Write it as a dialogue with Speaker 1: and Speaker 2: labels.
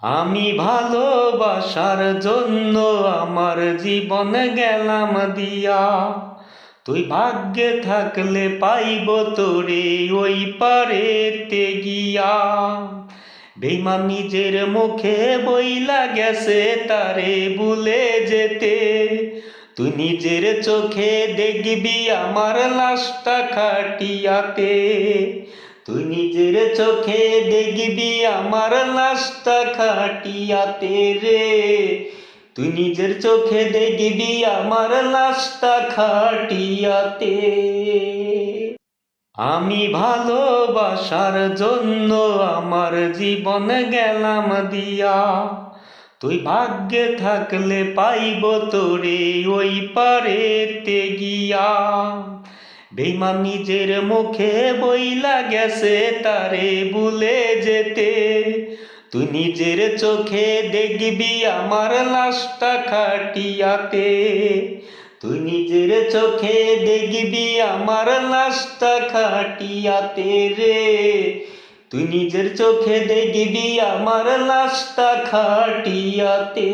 Speaker 1: আমি ভালোবাসার জন্য আমার জীবন গেলাম দিয়া। তুই ভাগ্যে থাকলে পাইব তোরে ওই পারেতে গিয়া। বেঈমান নিজের মুখে বইলা গেছে তারে ভুলে যেতে। তুই নিজের চোখে দেখবি আমার লাশটা খাটিয়াতে। তুই নিজের চোখে দেখবি আমার লাশটা খাটিয়াতে রে। তুই নিজের চোখে দেখবি আমার লাশটা খাটিয়াতে। আমি ভালোবাসার জন্য আমার জীবন গেলাম দিয়া। তুই ভাগ্যে থাকলে পাইব তোরে ওই পারেতে গিয়া। বেঈমান নিজের মুখে বইলা গেছে তারে ভুলে যেতে। তুই নিজের চোখে দেখবি আমার লাশটা খাটিয়াতে। তুই নিজের চোখে দেখবি আমার লাশটা খাটিয়াতে রে। তুই নিজের চোখে দেখবি আমার লাশটা খাটিয়াতে।